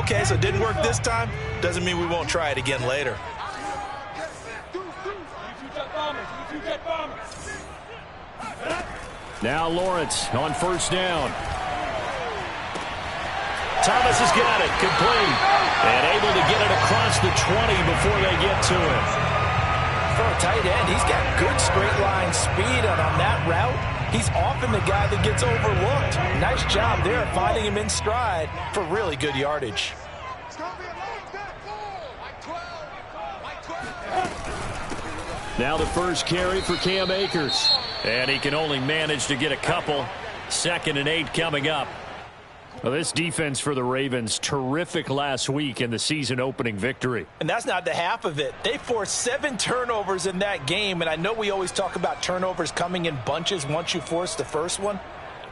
Okay, so it didn't work this time. Doesn't mean we won't try it again later. Now Lawrence on first down. Thomas has got it, complete, and able to get it across the 20 before they get to him. For a tight end, he's got good straight line speed, and on that route, he's often the guy that gets overlooked. Nice job there finding him in stride for really good yardage. Now the first carry for Cam Akers. And he can only manage to get a couple. 2nd and 8 coming up. Well, this defense for the Ravens, terrific last week in the season-opening victory. And that's not the half of it. They forced 7 turnovers in that game, and I know we always talk about turnovers coming in bunches once you force the first one.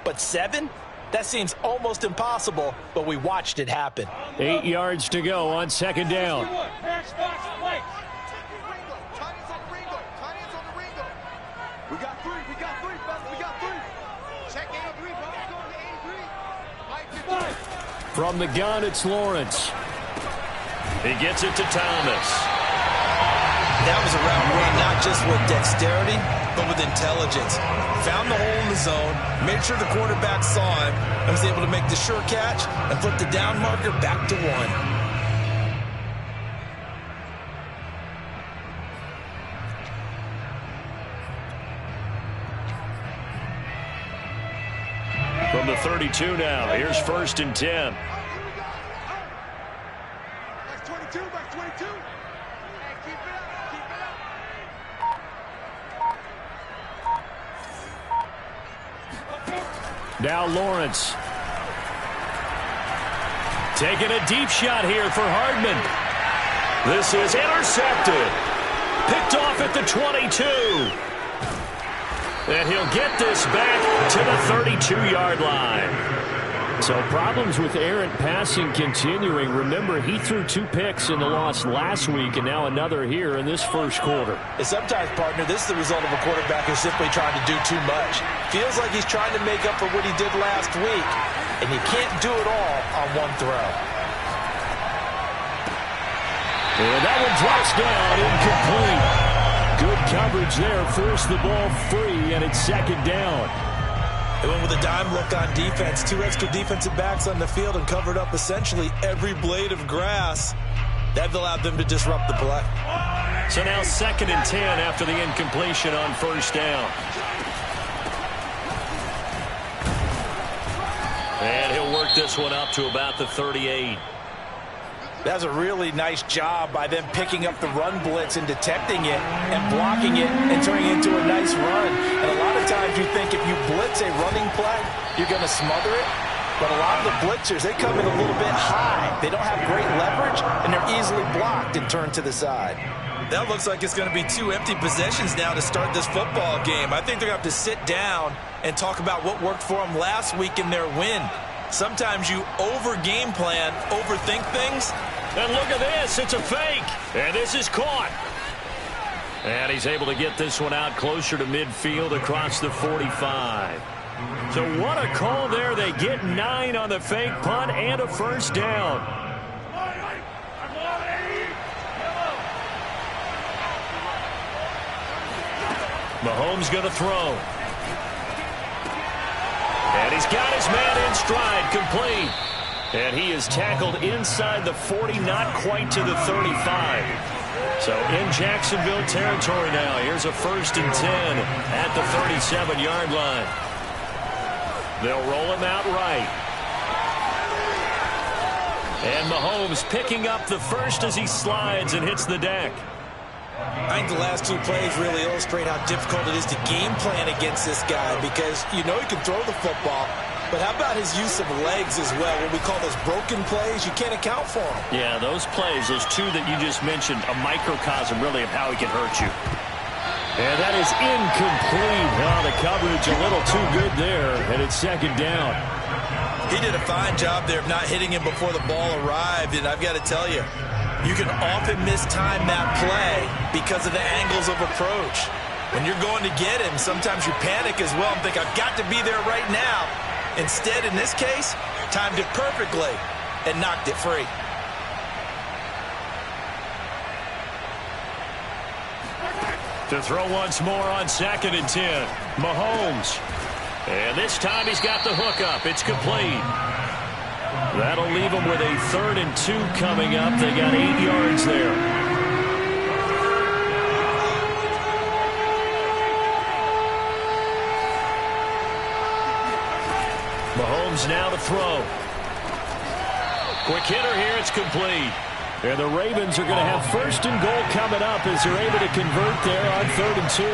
But 7? That seems almost impossible, but we watched it happen. 8 yards to go on 2nd down. We got three, fellas, we got 3. Check 83, bro. Going to 83. From the gun, it's Lawrence. He gets it to Thomas. That was a route run, not just with dexterity, but with intelligence. Found the hole in the zone, made sure the quarterback saw him, and was able to make the sure catch and flip the down marker back to 1. From the 32 now, here's 1st and 10. Back 22, back 22. Hey, keep it up. Now Lawrence. Taking a deep shot here for Hardman. This is intercepted. Picked off at the 22. And he'll get this back to the 32-yard line. So problems with errant passing continuing. Remember, he threw 2 picks in the loss last week and now another here in this first quarter. And sometimes, partner, this is the result of a quarterback who's simply trying to do too much. Feels like he's trying to make up for what he did last week, and you can't do it all on one throw. And that one drops down, incomplete. Good coverage there, forced the ball free, and it's 2nd down. They went with a dime look on defense. 2 extra defensive backs on the field and covered up essentially every blade of grass. That allowed them to disrupt the play. So now 2nd and 10 after the incompletion on first down. And he'll work this one up to about the 38. That's a really nice job by them picking up the run blitz and detecting it and blocking it and turning it into a nice run. And a lot of times you think if you blitz a running play, you're going to smother it. But a lot of the blitzers, they come in a little bit high. They don't have great leverage, and they're easily blocked and turned to the side. That looks like it's going to be 2 empty possessions now to start this football game. I think they're going to have to sit down and talk about what worked for them last week in their win. Sometimes you over-game plan, overthink things. And look at this. It's a fake. And this is caught. And he's able to get this one out closer to midfield across the 45. So what a call there. They get 9 on the fake punt and a first down. Mahomes going to throw. And he's got his man in stride, complete. And he is tackled inside the 40, not quite to the 35. So in Jacksonville territory now. Here's a 1st and 10 at the 37-yard line. They'll roll him out right. And Mahomes picking up the first as he slides and hits the deck. I think the last 2 plays really illustrate how difficult it is to game plan against this guy because you know he can throw the football, but how about his use of legs as well? What we call those broken plays, you can't account for them. Yeah, those plays, those 2 that you just mentioned, a microcosm really of how he can hurt you. And that is incomplete. Oh, the coverage a little too good there, and it's 2nd down. He did a fine job there of not hitting him before the ball arrived, and I've got to tell you, you can often mistime that play because of the angles of approach. When you're going to get him, sometimes you panic as well and think, I've got to be there right now. Instead, in this case, timed it perfectly and knocked it free. To throw once more on 2nd and 10. Mahomes. And this time he's got the hook up. It's complete. That'll leave them with a 3rd and 2 coming up. They got 8 yards there. Mahomes now to throw. Quick hitter here. It's complete. And the Ravens are going to have 1st and goal coming up as they're able to convert there on 3rd and 2.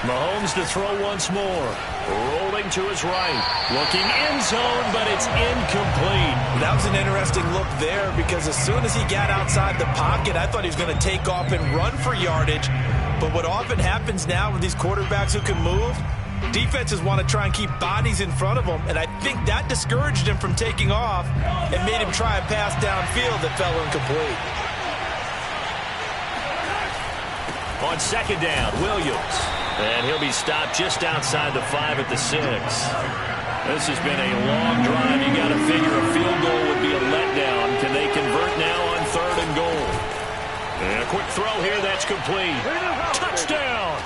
Mahomes to throw once more. Rolling to his right. Looking end zone, but it's incomplete. That was an interesting look there because as soon as he got outside the pocket, I thought he was going to take off and run for yardage. But what often happens now with these quarterbacks who can move, defenses want to try and keep bodies in front of them, and I think that discouraged him from taking off and made him try a pass downfield that fell incomplete. On 2nd down, Williams. And he'll be stopped just outside the 5 at the 6. This has been a long drive. You got to figure a field goal would be a letdown. Can they convert now on 3rd and goal? And a quick throw here. That's complete. Touchdown.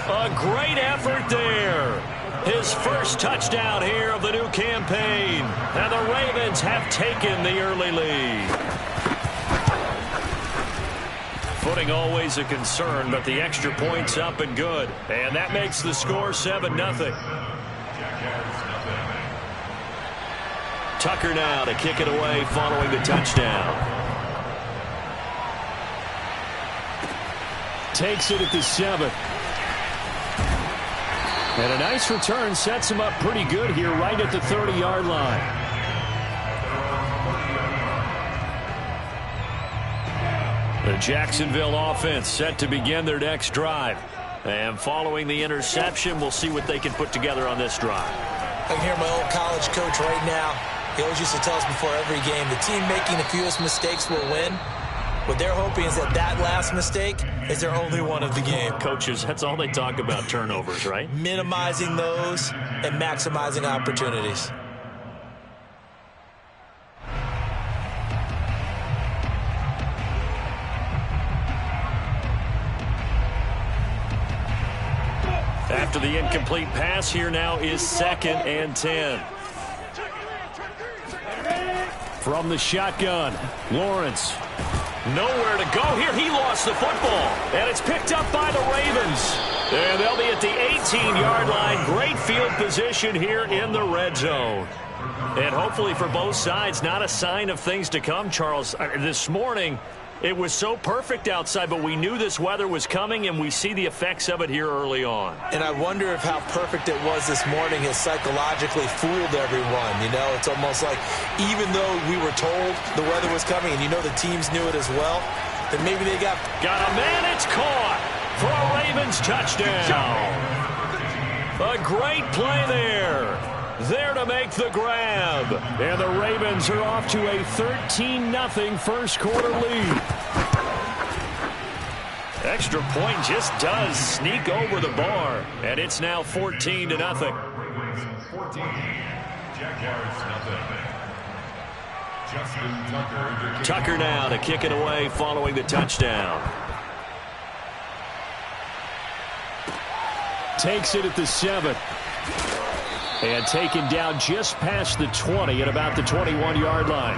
A great effort there. His first touchdown here of the new campaign. And the Ravens have taken the early lead. Footing always a concern, but the extra point's up and good. And that makes the score 7-0. Tucker now to kick it away following the touchdown. Takes it at the 7. And a nice return sets him up pretty good here right at the 30-yard line. The Jacksonville offense set to begin their next drive. And following the interception, we'll see what they can put together on this drive. I can hear my old college coach right now. He always used to tell us before every game, the team making the fewest mistakes will win. What they're hoping is that that last mistake is their only one of the game. Coaches, that's all they talk about, turnovers, right? Minimizing those and maximizing opportunities. After the incomplete pass, here now is 2nd and 10. From the shotgun, Lawrence. Nowhere to go here. He lost the football. And it's picked up by the Ravens. And they'll be at the 18-yard line. Great field position here in the red zone. And hopefully for both sides, not a sign of things to come, Charles. This morning, it was so perfect outside, but we knew this weather was coming, and we see the effects of it here early on. And I wonder if how perfect it was this morning has psychologically fooled everyone. You know, it's almost like even though we were told the weather was coming, and you know the teams knew it as well, that maybe they got a man. It's caught for a Ravens touchdown. A great play there. There to make the grab. And the Ravens are off to a 13-0 first quarter lead. Extra point just does sneak over the bar. And it's now 14-0. 14, Jaguars nothing. Tucker now to kick it away following the touchdown. Takes it at the 7. And taken down just past the 20 at about the 21-yard line.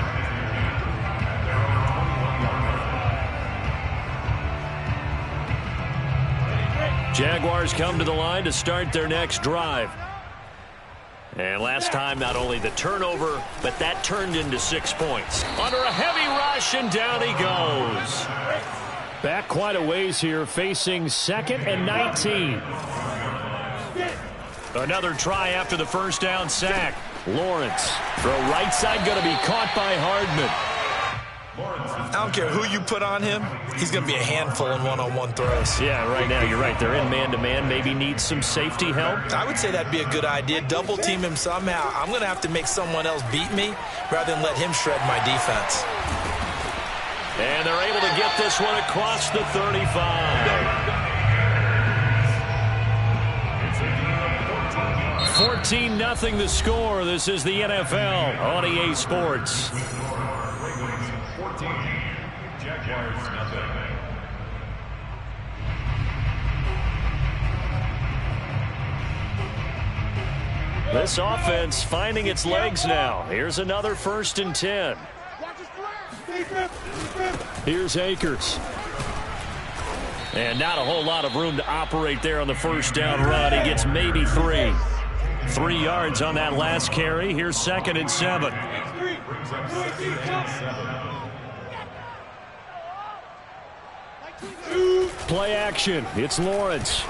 Jaguars come to the line to start their next drive. And last time, not only the turnover, but that turned into 6 points. Under a heavy rush, and down he goes. Back quite a ways here, facing 2nd and 19. Another try after the first down sack. Lawrence, throw right side, going to be caught by Hardman. I don't care who you put on him, he's going to be a handful in one-on-one throws. Yeah, right now, you're right. They're in man-to-man, maybe needs some safety help. I would say that'd be a good idea. Double team him somehow. I'm going to have to make someone else beat me rather than let him shred my defense. And they're able to get this one across the 35. 14-0 the score. This is the NFL on EA Sports. Ravens 14, Jaguars nothing. This offense finding its legs now. Here's another 1st and 10. Here's Akers. And not a whole lot of room to operate there on the 1st down run. He gets maybe 3. 3 yards on that last carry. Here's 2nd and 7. Play action. It's Lawrence.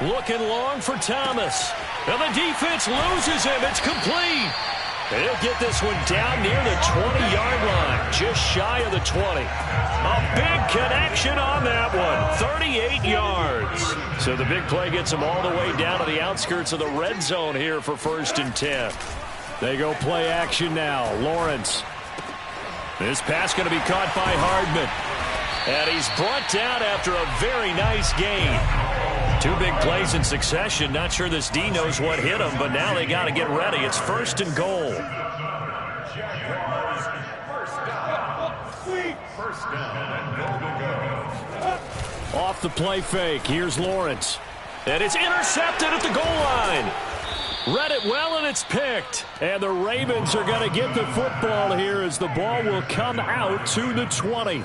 Looking long for Thomas. And the defense loses him. It's complete. He'll get this one down near the 20-yard line, just shy of the 20. A big connection on that one, 38 yards. So the big play gets him all the way down to the outskirts of the red zone here for 1st and 10. They go play action now. Lawrence. This pass going to be caught by Hardman. And he's brought down after a very nice gain. 2 big plays in succession. Not sure this D knows what hit him, but now they got to get ready. It's 1st and goal. Jaguars first down and goal to go. Off the play fake. Here's Lawrence. And it's intercepted at the goal line. Read it well, and it's picked. And the Ravens are going to get the football here as the ball will come out to the 20.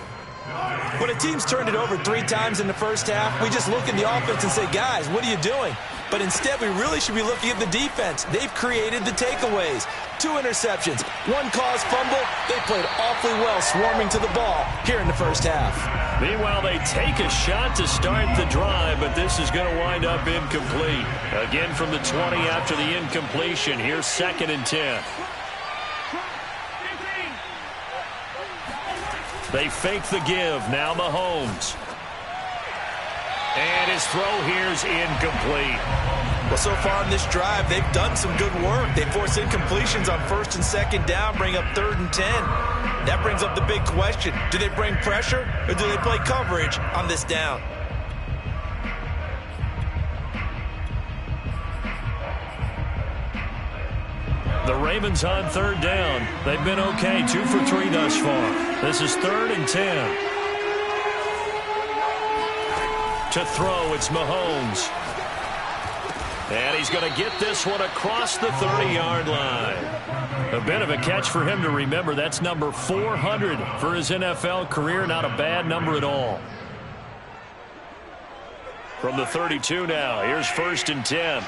When a team's turned it over 3 times in the first half, we just look at the offense and say, guys, what are you doing? But instead, we really should be looking at the defense. They've created the takeaways. 2 interceptions, 1 caused fumble. They played awfully well swarming to the ball here in the first half. Meanwhile, they take a shot to start the drive, but this is going to wind up incomplete. Again from the 20 after the incompletion. Here's 2nd and 10. They fake the give. Now Mahomes. And his throw here's incomplete. Well, so far in this drive, they've done some good work. They force incompletions on 1st and 2nd down, bring up 3rd and 10. That brings up the big question. Do they bring pressure or do they play coverage on this down? The Ravens on 3rd down. They've been okay, 2 for 3 thus far. This is 3rd and 10. To throw, it's Mahomes. And he's going to get this one across the 30-yard line. A bit of a catch for him to remember. That's number 400 for his NFL career. Not a bad number at all. From the 32 now, here's 1st and 10.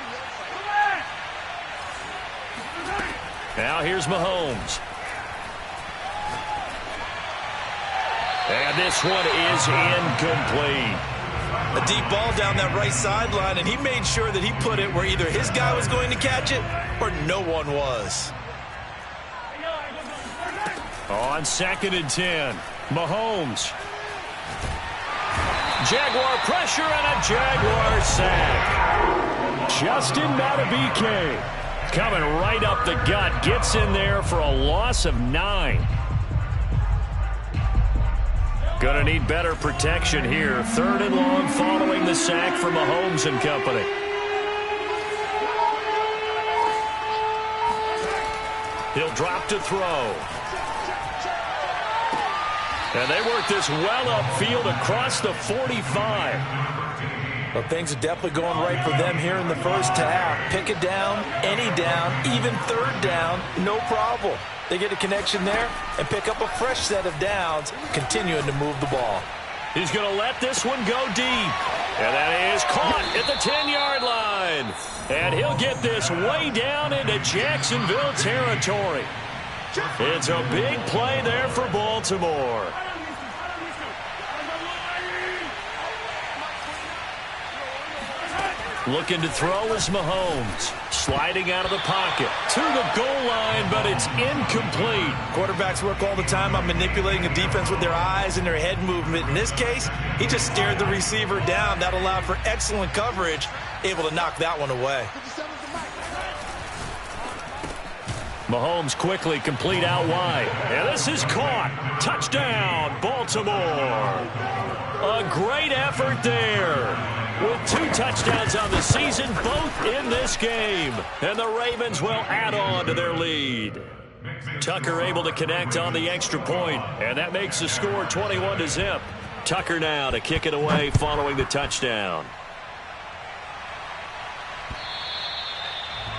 Now here's Mahomes. And this one is incomplete. A deep ball down that right sideline, and he made sure that he put it where either his guy was going to catch it or no one was. On 2nd and 10, Mahomes. Jaguar pressure and a Jaguar sack. Justin Madubuike coming right up the gut, gets in there for a loss of 9. Gonna need better protection here. 3rd and long following the sack from Mahomes and company. He'll drop to throw. And they work this well upfield across the 45. Well, things are definitely going right for them here in the first half. Pick it down, any down, even 3rd down, no problem. They get a connection there and pick up a fresh set of downs, continuing to move the ball. He's going to let this one go deep. And that is caught at the 10-yard line. And he'll get this way down into Jacksonville territory. It's a big play there for Baltimore. Looking to throw is Mahomes. Sliding out of the pocket to the goal line, but it's incomplete. Quarterbacks work all the time on manipulating a defense with their eyes and their head movement. In this case, he just stared the receiver down. That allowed for excellent coverage, able to knock that one away. Mahomes quickly complete out wide. And this is caught. Touchdown, Baltimore. A great effort there. with 2 touchdowns on the season, both in this game. And the Ravens will add on to their lead. Tucker able to connect on the extra point, and that makes the score 21-0. Tucker now to kick it away following the touchdown.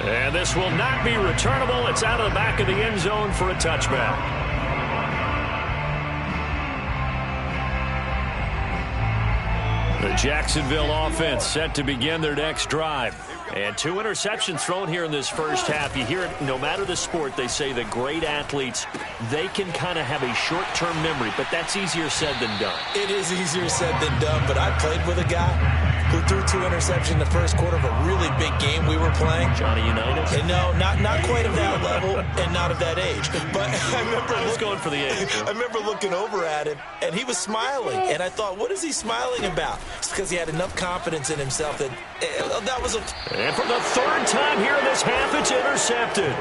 And this will not be returnable. It's out of the back of the end zone for a touchback. The Jacksonville offense set to begin their next drive. And 2 interceptions thrown here in this first half. You hear it, no matter the sport, they say the great athletes, they can kind of have a short-term memory, but that's easier said than done. It is easier said than done, but I played with a guy who threw 2 interceptions in the first quarter of a really big game we were playing. Johnny Unitas? And no, not quite of that level and not of that age. But I was going for the age. I remember looking over at him, and he was smiling. And I thought, what is he smiling about? It's because he had enough confidence in himself that that was a... And for the 3rd time here in this half, it's intercepted.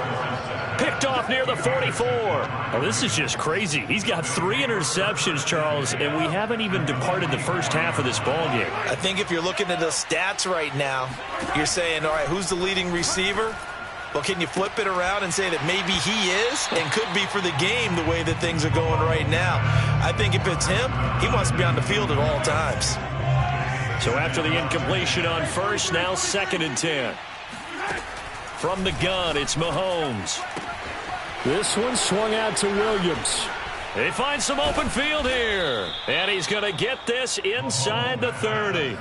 Picked off near the 44. Oh, this is just crazy. He's got 3 interceptions, Charles, and we haven't even departed the first half of this ballgame. I think if you're looking at the stats right now, you're saying, all right, who's the leading receiver? Well, can you flip it around and say that maybe he is and could be for the game the way that things are going right now? I think if it's him, he wants to be on the field at all times. So after the incompletion on first, now 2nd and 10. From the gun, it's Mahomes. This one swung out to Williams. They find some open field here. And he's going to get this inside the 30.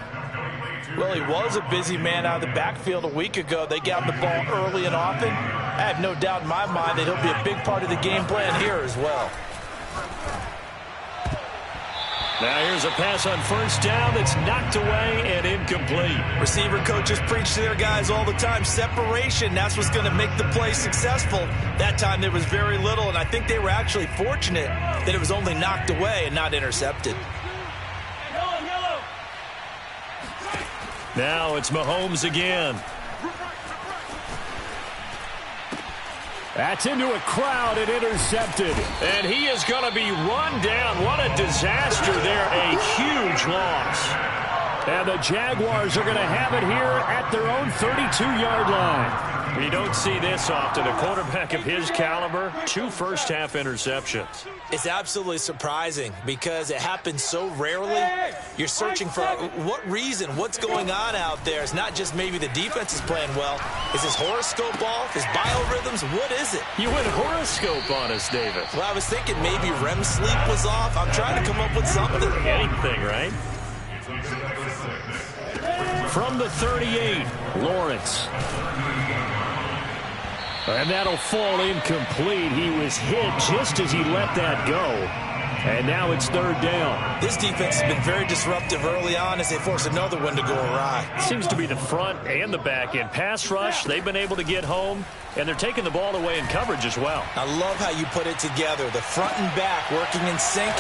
Well, he was a busy man out of the backfield a week ago. They got the ball early and often. I have no doubt in my mind that he'll be a big part of the game plan here as well. Now here's a pass on first down that's knocked away and incomplete. Receiver coaches preach to their guys all the time. Separation, that's what's going to make the play successful. That time there was very little, and I think they were actually fortunate that it was only knocked away and not intercepted. Now it's Mahomes again. That's into a crowd and intercepted. And he is going to be run down. What a disaster there. A huge loss. And the Jaguars are going to have it here at their own 32-yard line. You don't see this often. A quarterback of his caliber, 2 first-half interceptions. It's absolutely surprising because it happens so rarely. You're searching for what reason, what's going on out there. It's not just maybe the defense is playing well. Is his horoscope off? His biorhythms? What is it? You went horoscope on us, David. Well, I was thinking maybe REM sleep was off. I'm trying to come up with something. Anything, right? From the 38, Lawrence. And that'll fall incomplete. He was hit just as he let that go. And now it's 3rd down. This defense has been very disruptive early on as they force another one to go awry. Seems to be the front and the back end. Pass rush, they've been able to get home, and they're taking the ball away in coverage as well. I love how you put it together. The front and back working in sync,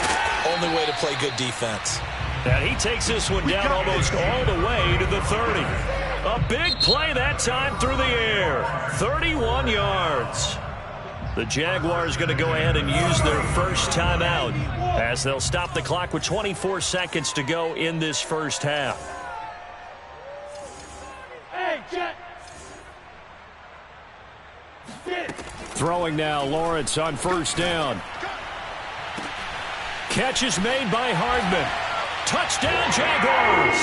only way to play good defense. And he takes this one down almost all the way to the 30. A big play that time through the air. 31 yards. The Jaguars going to go ahead and use their first timeout as they'll stop the clock with 24 seconds to go in this first half. Throwing now, Lawrence on first down. Catch is made by Hardman. Touchdown, Jaguars!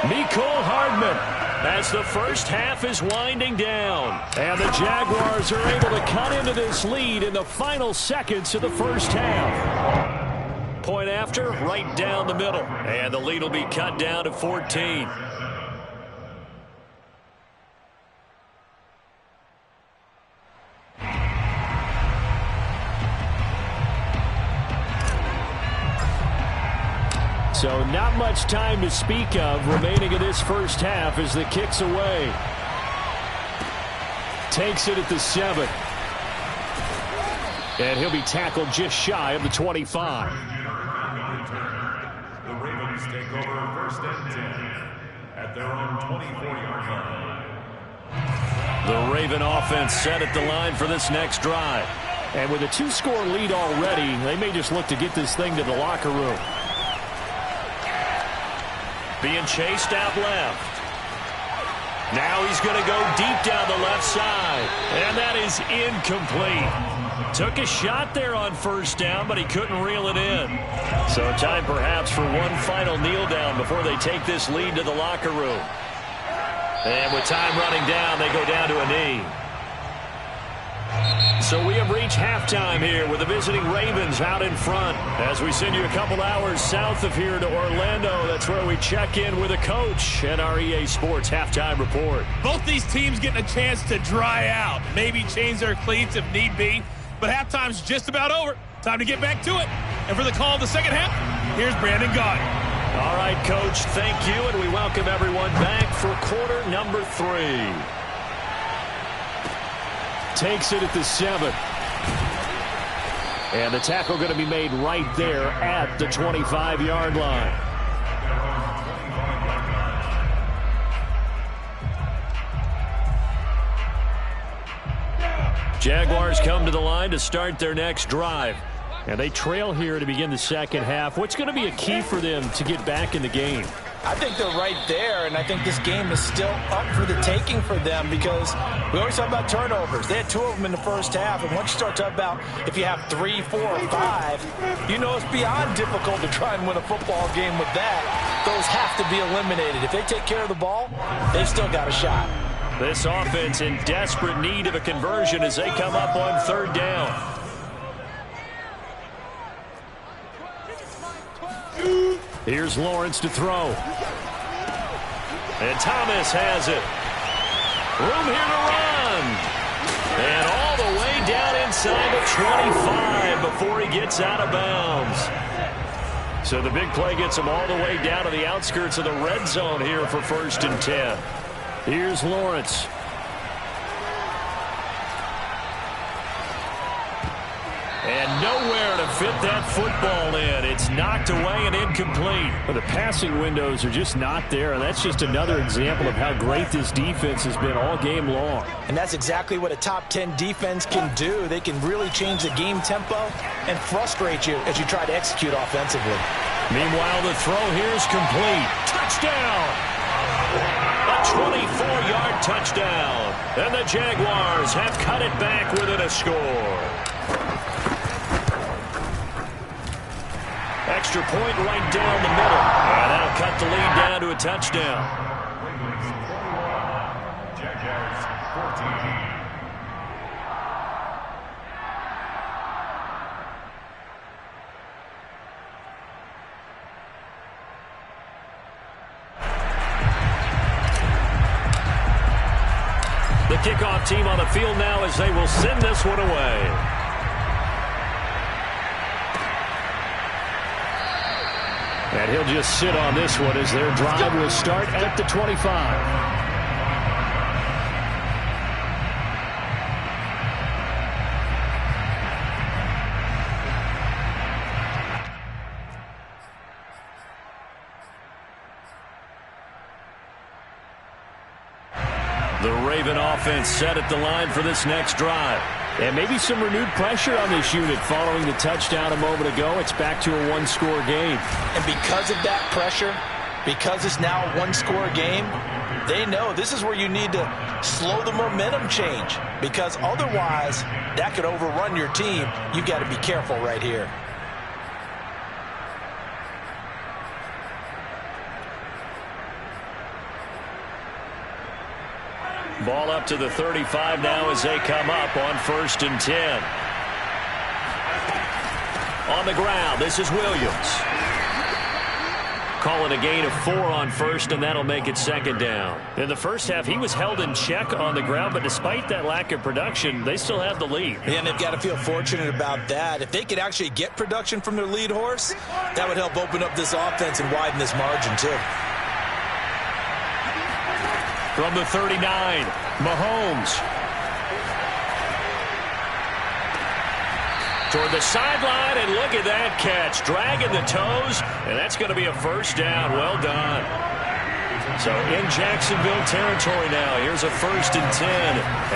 Mecole Hardman as the first half is winding down. And the Jaguars are able to cut into this lead in the final seconds of the first half. Point after, right down the middle. And the lead will be cut down to 14. So not much time to speak of remaining in this first half as the kick's away. Takes it at the 7. And he'll be tackled just shy of the 25. The Ravens take over 1st and 10 at their own 24-yard line. The Raven offense set at the line for this next drive. And with a 2-score lead already, they may just look to get this thing to the locker room. being chased out left. Now he's going to go deep down the left side, and that is incomplete. Took a shot there on first down, but he couldn't reel it in. So time perhaps for one final kneel down before they take this lead to the locker room. And with time running down, they go down to a knee. So we have reached halftime here with the visiting Ravens out in front. As we send you a couple hours south of here to Orlando, that's where we check in with a coach and our EA Sports halftime report. Both these teams getting a chance to dry out, maybe change their cleats if need be. But halftime's just about over. Time to get back to it. And for the call of the second half, here's Brandon Gaudin. All right, Coach, thank you, and we welcome everyone back for quarter number 3. Takes it at the 7. And the tackle going to be made right there at the 25-yard line. Jaguars come to the line to start their next drive. And they trail here to begin the second half. What's going to be a key for them to get back in the game? I think they're right there, and I think this game is still up for the taking for them because we always talk about turnovers. They had 2 of them in the first half, and once you start talking about if you have 3, 4, or 5, you know it's beyond difficult to try and win a football game with that. Those have to be eliminated. If they take care of the ball, they've still got a shot. This offense in desperate need of a conversion as they come up on third down. Here's Lawrence to throw. And Thomas has it. Room here to run. And all the way down inside the 25 before he gets out of bounds. So the big play gets him all the way down to the outskirts of the red zone here for 1st and 10. Here's Lawrence. And nowhere to fit that football in. It's knocked away and incomplete. Well, the passing windows are just not there, and that's just another example of how great this defense has been all game long. And that's exactly what a top 10 defense can do. They can really change the game tempo and frustrate you as you try to execute offensively. Meanwhile, the throw here is complete. Touchdown! A 24-yard touchdown. And the Jaguars have cut it back within a score. Extra point right down the middle. And that'll cut the lead down to a touchdown. Jaguars 14. The kickoff team on the field now as they will send this one away. And he'll just sit on this one as their drive will start at the 25. The Raven offense set at the line for this next drive. And maybe some renewed pressure on this unit following the touchdown a moment ago. It's back to a one-score game. And because of that pressure, because it's now a one-score game, they know this is where you need to slow the momentum change. Because otherwise, that could overrun your team. You've got to be careful right here. Ball up to the 35 now as they come up on 1st and 10. On the ground, this is Williams. Call it a gain of 4 on first, and that'll make it 2nd down. In the first half, he was held in check on the ground, but despite that lack of production, they still have the lead. Yeah, and they've got to feel fortunate about that. If they could actually get production from their lead horse, that would help open up this offense and widen this margin, too. From the 39, Mahomes. Toward the sideline, and look at that catch. Dragging the toes, and that's going to be a 1st down. Well done. So in Jacksonville territory now. Here's a 1st and 10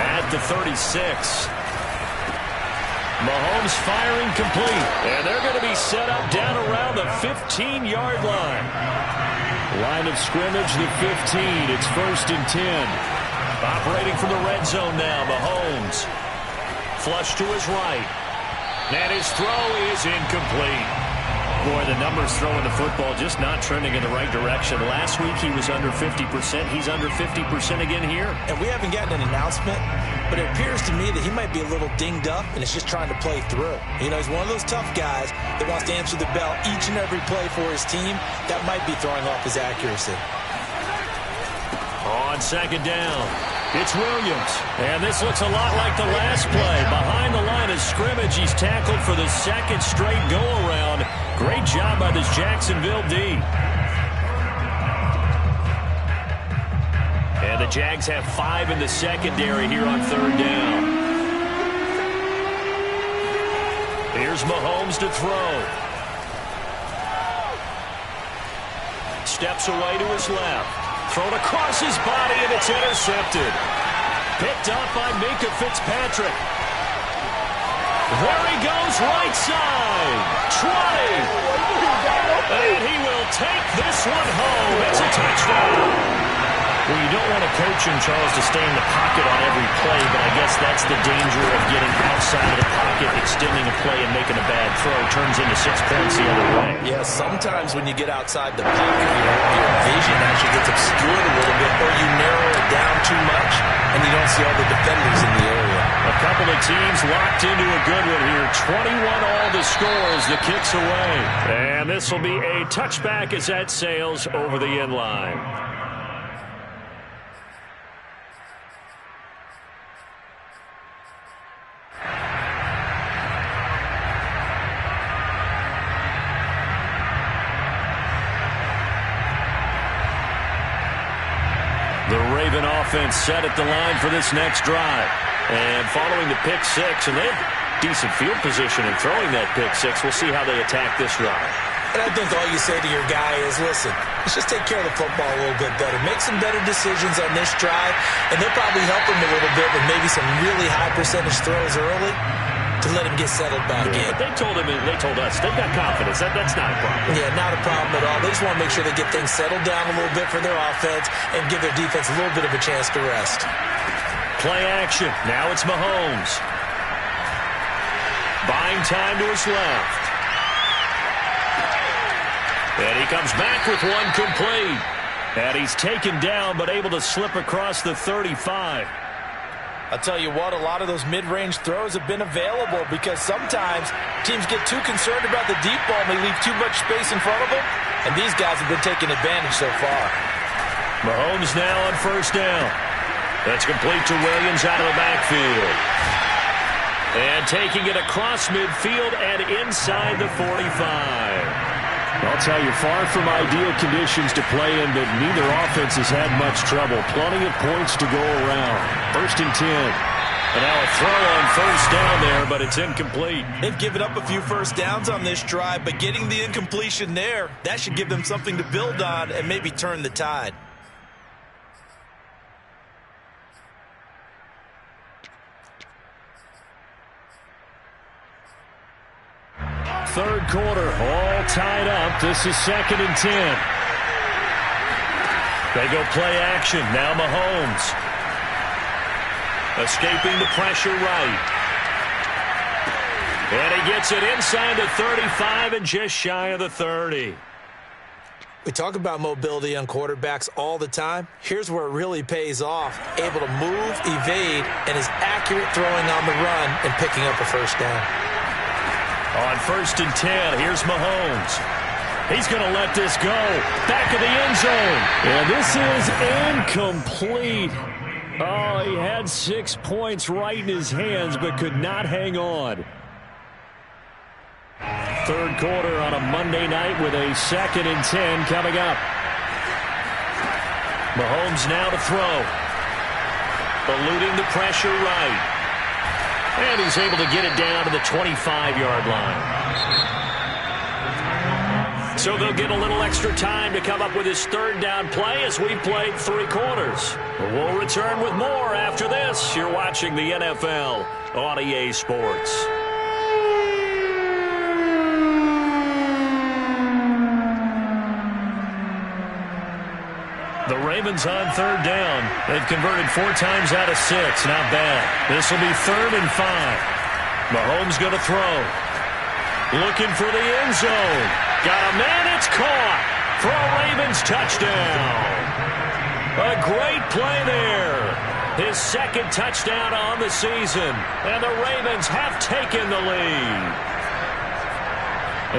at the 36. Mahomes firing complete, and they're going to be set up down around the 15-yard line. Line of scrimmage, the 15. It's 1st and 10. Operating from the red zone now, Mahomes. Flush to his right. And his throw is incomplete. Boy, the numbers throwing the football just not trending in the right direction. Last week he was under 50%. He's under 50% again here. And we haven't gotten an announcement, but it appears to me that he might be a little dinged up and is just trying to play through. You know, he's one of those tough guys that wants to answer the bell each and every play for his team. That might be throwing off his accuracy. On 2nd down, it's Williams. And this looks a lot like the last play. Behind the line of scrimmage, he's tackled for the 2nd straight go-around. Great job by this Jacksonville D. And the Jags have 5 in the secondary here on 3rd down. Here's Mahomes to throw. Steps away to his left. Thrown across his body, and it's intercepted. Picked up by Minkah Fitzpatrick. There he goes, right side. 20. And he will take this one home. It's a touchdown. Well, you don't want a coach in Charles to stay in the pocket on every play, but I guess that's the danger of getting outside of the pocket, extending a play, and making a bad throw. Turns into 6 points the other way. Yeah, sometimes when you get outside the pocket, your vision actually gets obscured a little bit, or you narrow it down too much, and you don't see all the defenders in the area. A couple of teams locked into a good one here. 21 all the scores. The kick's away. And this will be a touchback as that sails over the end line. The Raven offense set at the line for this next drive. And following the pick six, and they have decent field position in throwing that pick six. We'll see how they attack this drive. And I think all you say to your guy is, listen, let's just take care of the football a little bit better. Make some better decisions on this drive, and they'll probably help him a little bit with maybe some really high percentage throws early to let him get settled back in. But they told us, they've got confidence. That's not a problem. Yeah, not a problem at all. They just want to make sure they get things settled down a little bit for their offense and give their defense a little bit of a chance to rest. Play action. Now it's Mahomes. Buying time to his left. And he comes back with one complete. And he's taken down but able to slip across the 35. I'll tell you what, a lot of those mid-range throws have been available because sometimes teams get too concerned about the deep ball and they leave too much space in front of them, and these guys have been taking advantage so far. Mahomes now on 1st down. That's complete to Williams out of the backfield. And taking it across midfield and inside the 45. I'll tell you, far from ideal conditions to play in, but neither offense has had much trouble. Plenty of points to go around. 1st and 10. And now a throw on 1st down there, but it's incomplete. They've given up a few first downs on this drive, but getting the incompletion there, that should give them something to build on and maybe turn the tide. Third quarter, all tied up. This is 2nd and 10. They go play action. Now Mahomes. Escaping the pressure right. And he gets it inside the 35 and just shy of the 30. We talk about mobility on quarterbacks all the time. Here's where it really pays off. Able to move, evade, and is accurate throwing on the run and picking up a first down. On 1st and 10, here's Mahomes. He's going to let this go. Back of the end zone. And this is incomplete. Oh, he had 6 points right in his hands, but could not hang on. Third quarter on a Monday night with a 2nd and 10 coming up. Mahomes now to throw. Eluding the pressure right. And he's able to get it down to the 25-yard line. So they'll get a little extra time to come up with his 3rd down play as we played 3 quarters. We'll return with more after this. You're watching the NFL on EA Sports. Ravens on third down. They've converted 4 times out of 6. Not bad. This will be 3rd and 5. Mahomes going to throw. Looking for the end zone. Got a man. It's caught for a Ravens touchdown. A great play there. His 2nd touchdown on the season. And the Ravens have taken the lead.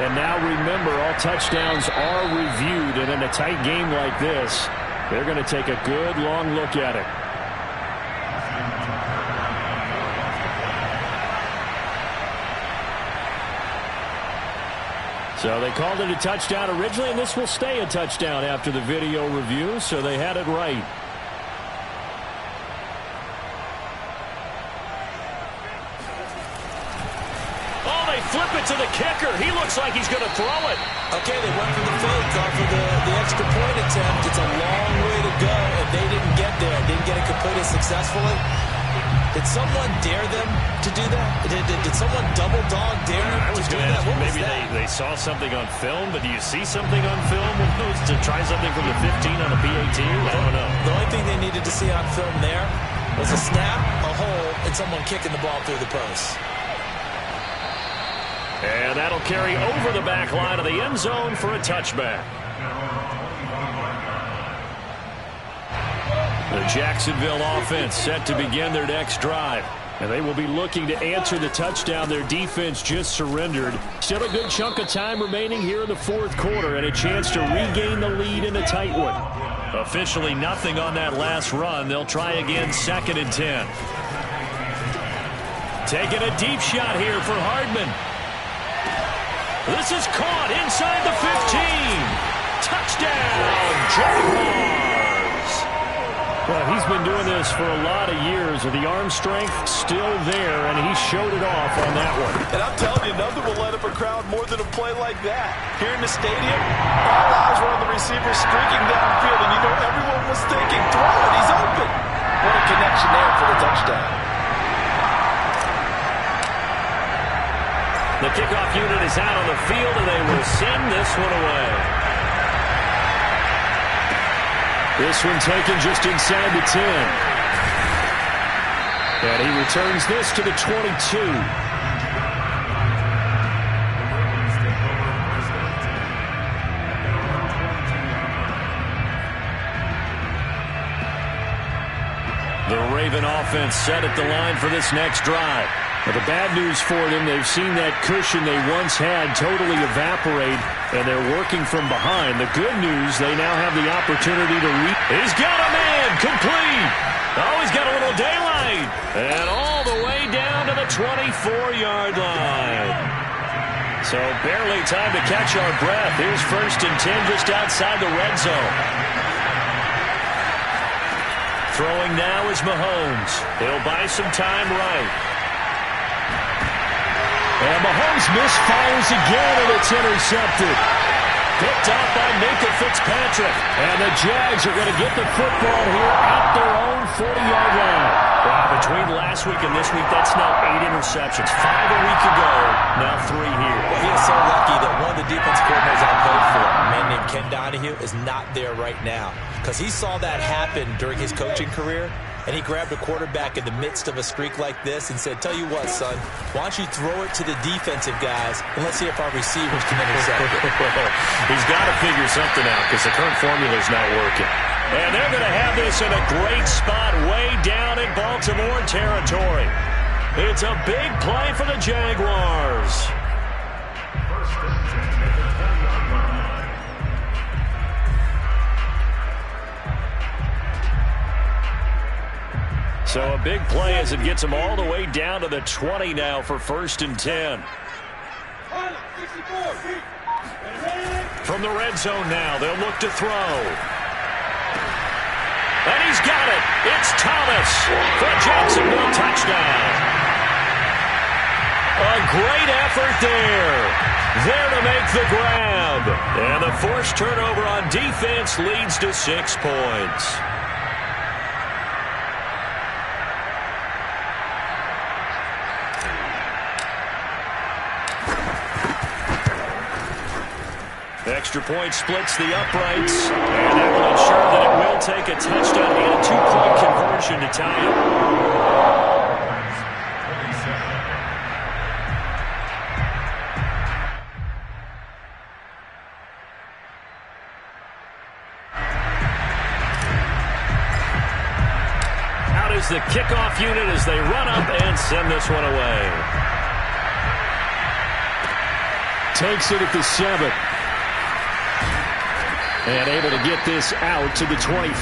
And now remember, all touchdowns are reviewed, and in a tight game like this, they're going to take a good long look at it. So they called it a touchdown originally, and this will stay a touchdown after the video review, so they had it right. Flip it to the kicker. He looks like he's going to throw it. Okay, they went for the fake off of the extra point attempt. It's a long way to go, and they didn't get there. Didn't get it completed successfully. Did someone dare them to do that? Did someone double dog dare them to do that? What was maybe that? They saw something on film, but do you see something on film when those to try something from the 15 on a PAT? I don't know. The only thing they needed to see on film there was a snap, a hole, and someone kicking the ball through the post. And that'll carry over the back line of the end zone for a touchback. The Jacksonville offense set to begin their next drive. And they will be looking to answer the touchdown their defense just surrendered. Still a good chunk of time remaining here in the 4th quarter and a chance to regain the lead in a tight one. Officially nothing on that last run. They'll try again 2nd and 10. Taking a deep shot here for Hardman. This is caught inside the 15. Touchdown, Jaguars. Well, he's been doing this for a lot of years, and the arm strength still there, and he showed it off on that one. And I'm telling you, nothing will let up a crowd more than a play like that. Here in the stadium, all eyes were on the receiver streaking downfield, and you know everyone was thinking, throw it, he's open. What a connection there for the touchdown. The kickoff unit is out on the field, and they will send this one away. This one taken just inside the 10. And he returns this to the 22. The Raven offense set at the line for this next drive. But the bad news for them, they've seen that cushion they once had totally evaporate, and they're working from behind. The good news, they now have the opportunity to He's got a man, complete. Oh, he's got a little daylight. And all the way down to the 24-yard line. So barely time to catch our breath. Here's 1st and 10 just outside the red zone. Throwing now is Mahomes. He'll buy some time right. And Mahomes misfires again, and it's intercepted. Picked up by Minka Fitzpatrick. And the Jags are going to get the football here at their own 40-yard line. Wow, between last week and this week, that's now 8 interceptions. 5 a week ago, now 3 here. Well, he is so lucky that one of the defense coordinators I played for, a man named Ken Donahue, is not there right now. Because he saw that happen during his coaching career, and he grabbed a quarterback in the midst of a streak like this and said, tell you what, son, why don't you throw it to the defensive guys, and let's see if our receivers can intercept it. He's got to figure something out because the current formula is not working. And they're going to have this in a great spot way down in Baltimore territory. It's a big play for the Jaguars. So a big play as it gets them all the way down to the 20 now for 1st and 10. From the red zone now, they'll look to throw. And he's got it. It's Thomas for a Jacksonville touchdown. A great effort there. There to make the grab. And the forced turnover on defense leads to 6 points. Extra point splits the uprights, and that will ensure that it will take a touchdown and a 2-point conversion to tie it. Out is the kickoff unit as they run up and send this one away. Takes it at the 7. And able to get this out to the 25.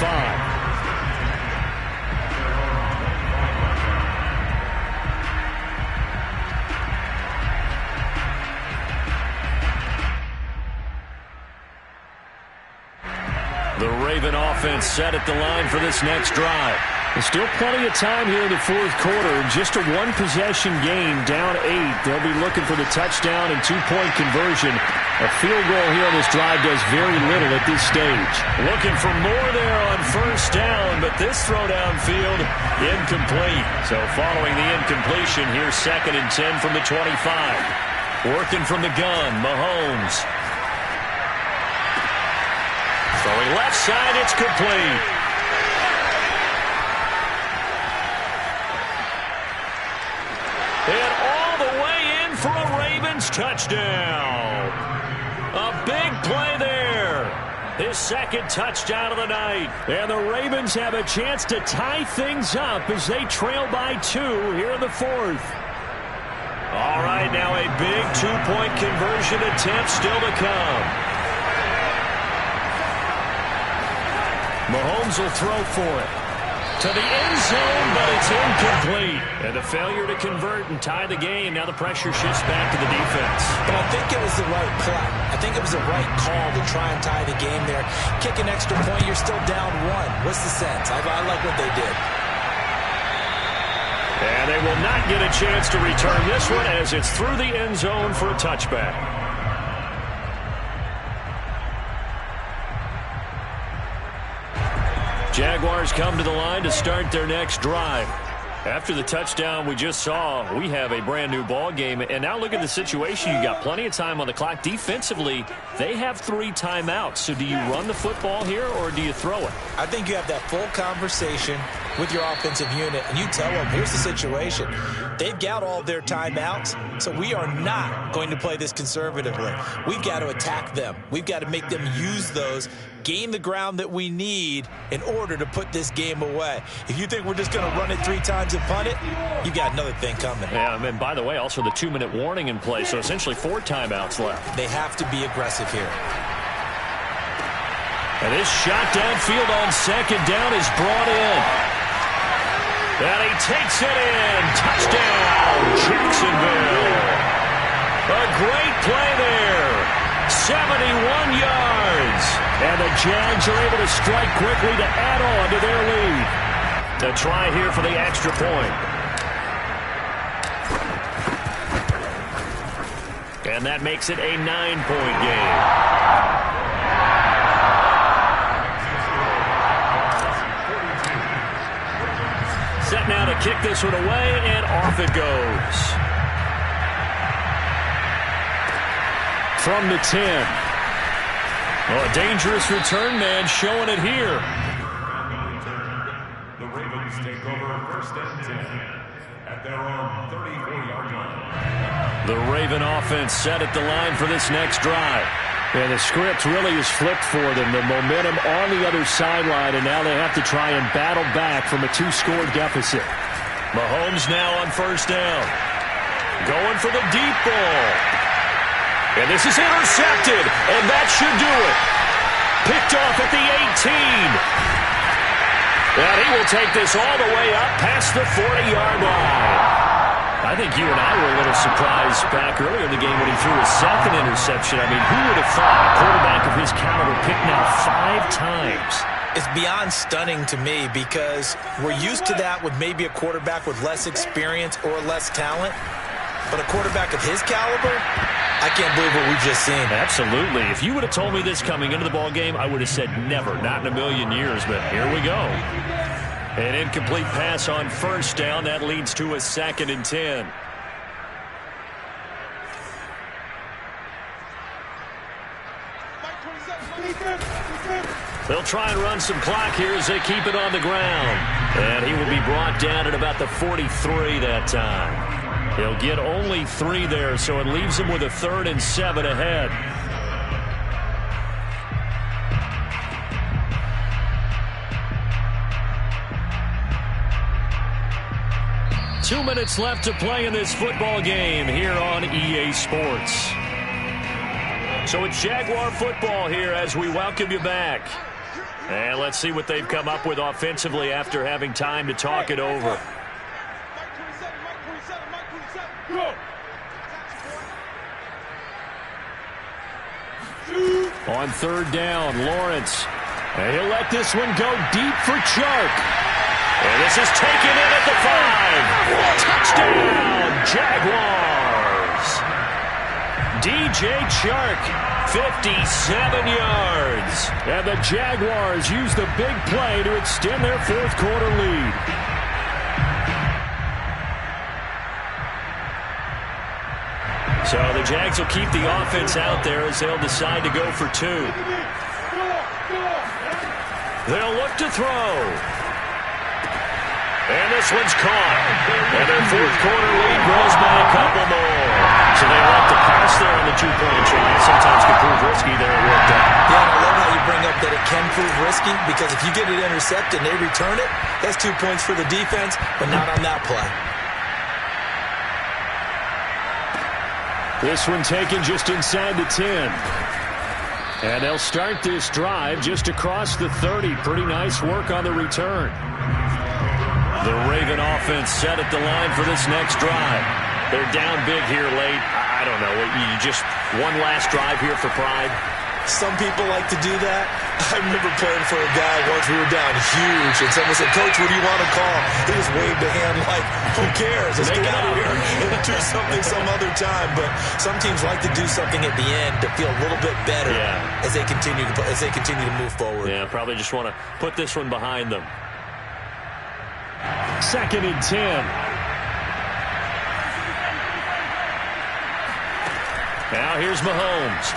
The Raven offense set at the line for this next drive. There's still plenty of time here in the fourth quarter. Just a one-possession game, down 8. They'll be looking for the touchdown and 2-point conversion. A field goal here on this drive does very little at this stage. Looking for more there on first down, but this throw downfield incomplete. So following the incompletion, here's 2nd and 10 from the 25. Working from the gun, Mahomes. Throwing left side, it's complete. And all the way in for a Ravens touchdown. A big play there. His 2nd touchdown of the night. And the Ravens have a chance to tie things up as they trail by 2 here in the 4th. All right, now a big 2-point conversion attempt still to come. Mahomes will throw for it. To the end zone, but it's incomplete. And a failure to convert and tie the game. Now the pressure shifts back to the defense. But I think it was the right play. I think it was the right call to try and tie the game there. Kick an extra point, you're still down 1. What's the sense? I like what they did. And they will not get a chance to return this one as it's through the end zone for a touchback. Jaguars come to the line to start their next drive. After the touchdown we just saw, we have a brand new ball game. And now look at the situation. You got plenty of time on the clock. Defensively, they have 3 timeouts. So do you run the football here or do you throw it? I think you have that full conversation with your offensive unit, and you tell them, here's the situation. They've got all their timeouts, so we are not going to play this conservatively. We've got to attack them. We've got to make them use those, gain the ground that we need in order to put this game away. If you think we're just going to run it 3 times and punt it, you've got another thing coming. Yeah, and by the way, also the 2-minute warning in place, so essentially 4 timeouts left. They have to be aggressive here. And this shot downfield on 2nd down is brought in. And he takes it in. Touchdown, Jacksonville. A great play there. 71 yards. And the Jags are able to strike quickly to add on to their lead. A try here for the extra point. And that makes it a 9-point game. Set now to kick this one away, and off it goes. From the 10. Oh, a dangerous return man showing it here. The Ravens take over 1st and 10 at their own 34-yard line. The Raven offense set at the line for this next drive. And the script really is flipped for them. The momentum on the other sideline, and now they have to try and battle back from a 2-score deficit. Mahomes now on 1st down. Going for the deep ball. And this is intercepted, and that should do it. Picked off at the 18. And he will take this all the way up past the 40-yard line. I think you and I were a little surprised back earlier in the game when he threw his 2nd interception. I mean, who would have thought a quarterback of his caliber picked now 5 times? It's beyond stunning to me because we're used to that with maybe a quarterback with less experience or less talent. But a quarterback of his caliber, I can't believe what we've just seen. Absolutely. If you would have told me this coming into the ball game, I would have said never, not in a million years. But here we go. An incomplete pass on 1st down. That leads to a 2nd and 10. They'll try and run some clock here as they keep it on the ground. And he will be brought down at about the 43 that time. He'll get only 3 there, so it leaves him with a 3rd and 7 ahead. Two minutes left to play in this football game here on EA Sports. So it's Jaguar football here as we welcome you back. And let's see what they've come up with offensively after having time to talk it over. On 3rd down, Lawrence. And he'll let this one go deep for Chark. And this is taken in at the 5. Touchdown, Jaguars. DJ Chark. 57 yards. And the Jaguars use the big play to extend their 4th quarter lead. So the Jags will keep the offense out there as they'll decide to go for 2. They'll look to throw. And this one's caught. And their 4th quarter lead grows by a couple more. So they elect to pass there on the 2-point try. Sometimes can prove risky there at work. Yeah, and I love how you bring up that it can prove risky, because if you get it intercepted and they return it, that's 2 points for the defense, but not on that play. This one taken just inside the 10. And they'll start this drive just across the 30. Pretty nice work on the return. The Raven offense set at the line for this next drive. They're down big here late. I don't know. You just one last drive here for pride. Some people like to do that. I remember playing for a guy once. We were down huge, and someone said, "Coach, what do you want to call?" He just waved a hand like, "Who cares? Let's get out of here and do something some other time." But some teams like to do something at the end to feel a little bit better as they continue to move forward. Yeah, probably just want to put this one behind them. 2nd and 10. Now here's Mahomes.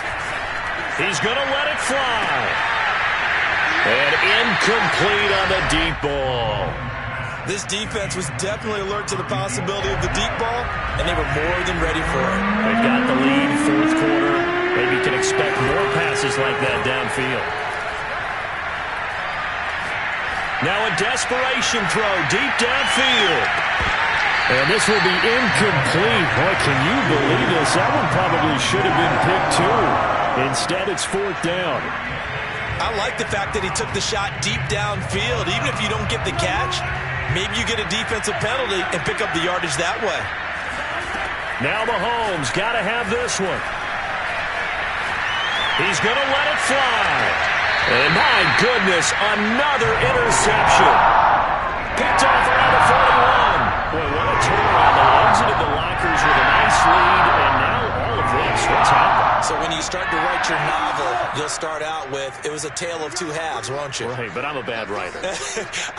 He's going to let it fly. And incomplete on the deep ball. This defense was definitely alert to the possibility of the deep ball, and they were more than ready for it. They've got the lead, 4th quarter. Maybe you can expect more passes like that downfield. Now a desperation throw deep downfield. And this will be incomplete. Boy, can you believe this? That one probably should have been picked too. Instead, it's 4th down. I like the fact that he took the shot deep downfield. Even if you don't get the catch, maybe you get a defensive penalty and pick up the yardage that way. Now Mahomes got to have this one. He's going to let it fly. And my goodness, another interception. Picked off around the 41. Boy, what a turnaround. They exited the lockers with a nice lead, and now all of this. What's happened? So when you start to write your novel, you'll start out with, it was a tale of 2 halves, won't you? Right, but I'm a bad writer.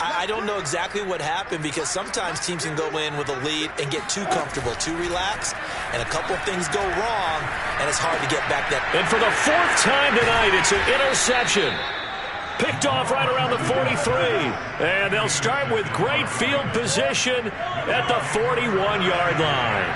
I don't know exactly what happened, because sometimes teams can go in with a lead and get too comfortable, too relaxed, and a couple of things go wrong, and it's hard to get back that. And for the 4th time tonight, it's an interception. Picked off right around the 43. And they'll start with great field position at the 41-yard line.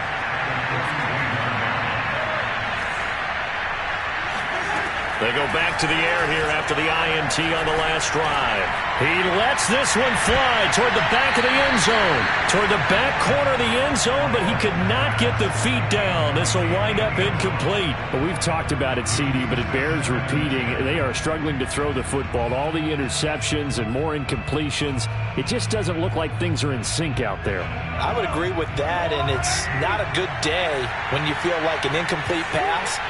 They go back to the air here after the INT on the last drive. He lets this one fly toward the back of the end zone. Toward the back corner of the end zone, but he could not get the feet down. This will wind up incomplete. Well, we've talked about it, CD, but it bears repeating. They are struggling to throw the football. All the interceptions and more incompletions. It just doesn't look like things are in sync out there. I would agree with that, and it's not a good day when you feel like an incomplete pass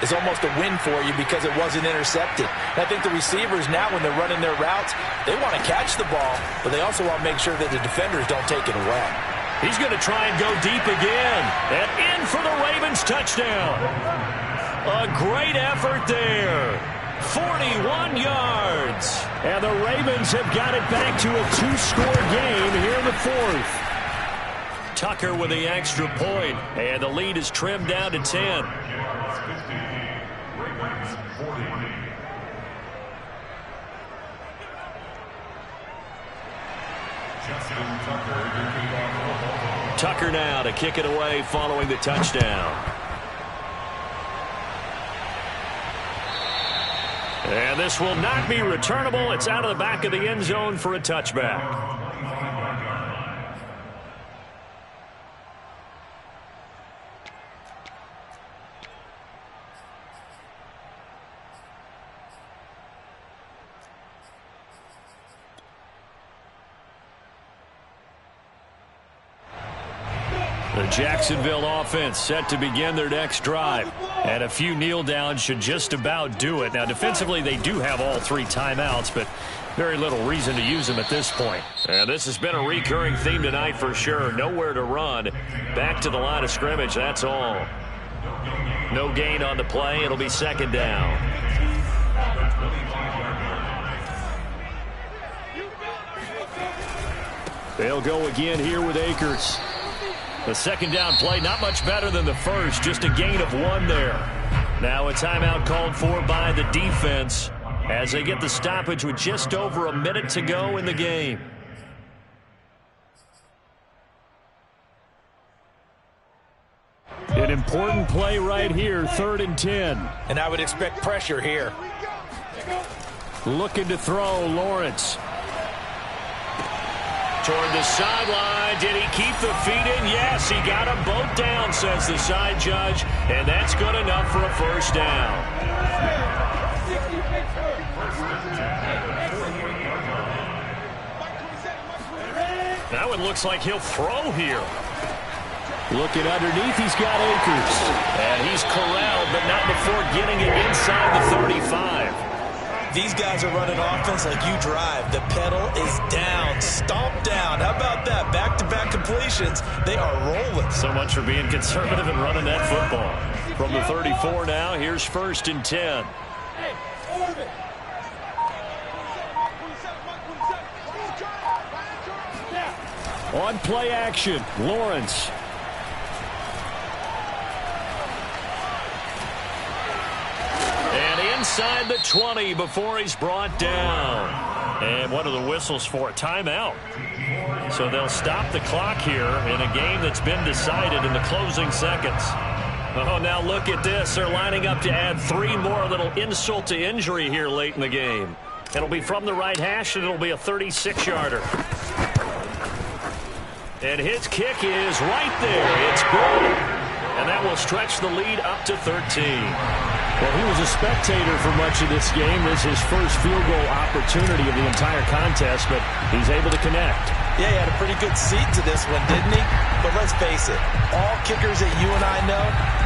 is almost a win for you because it wasn't intercepted. And I think the receivers now, when they're running their routes, they want to catch the ball, but they also want to make sure that the defenders don't take it away. He's going to try and go deep again. And in for the Ravens touchdown. A great effort there. 41 yards. And the Ravens have got it back to a 2-score game here in the 4th. Tucker with the extra point, and the lead is trimmed down to 10. Tucker now to kick it away following the touchdown. And this will not be returnable. It's out of the back of the end zone for a touchback. The Jacksonville offense set to begin their next drive. And a few kneel downs should just about do it. Now, defensively, they do have all 3 timeouts, but very little reason to use them at this point. And this has been a recurring theme tonight for sure. Nowhere to run. Back to the line of scrimmage, that's all. No gain on the play. It'll be second down. They'll go again here with Akers. The second down play, not much better than the first, just a gain of 1 there. Now a timeout called for by the defense as they get the stoppage with just over a minute to go in the game. An important play right here, 3rd and 10. And I would expect pressure here. Looking to throw, Lawrence. Toward the sideline. Did he keep the feet in? Yes, he got them both down, says the side judge. And that's good enough for a first down. Now it looks like he'll throw here. Looking underneath, he's got Akers. And he's corralled, but not before getting it inside the 35. These guys are running offense like you drive. The pedal is down, stomped down. How about that? Back-to-back completions. They are rolling. So much for being conservative and running that football. From the 34 now, here's 1st and 10. On play action, Lawrence. Inside the 20 before he's brought down. And what are the whistles for? A timeout. So they'll stop the clock here in a game that's been decided in the closing seconds. Oh, now look at this. They're lining up to add 3 more, a little insult to injury here late in the game. It'll be from the right hash, and it'll be a 36-yarder. And his kick is right there. It's good. And that will stretch the lead up to 13. Well, he was a spectator for much of this game. This is his first field goal opportunity of the entire contest, but he's able to connect. Yeah, he had a pretty good seat to this one, didn't he? But let's face it, all kickers that you and I know,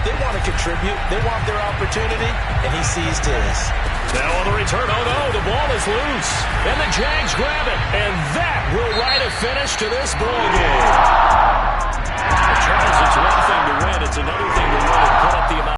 they want to contribute. They want their opportunity, and he seized his. Now on the return, oh no, the ball is loose. And the Jags grab it, and that will write a finish to this ball game. Charles, it's one thing to win. It's another thing to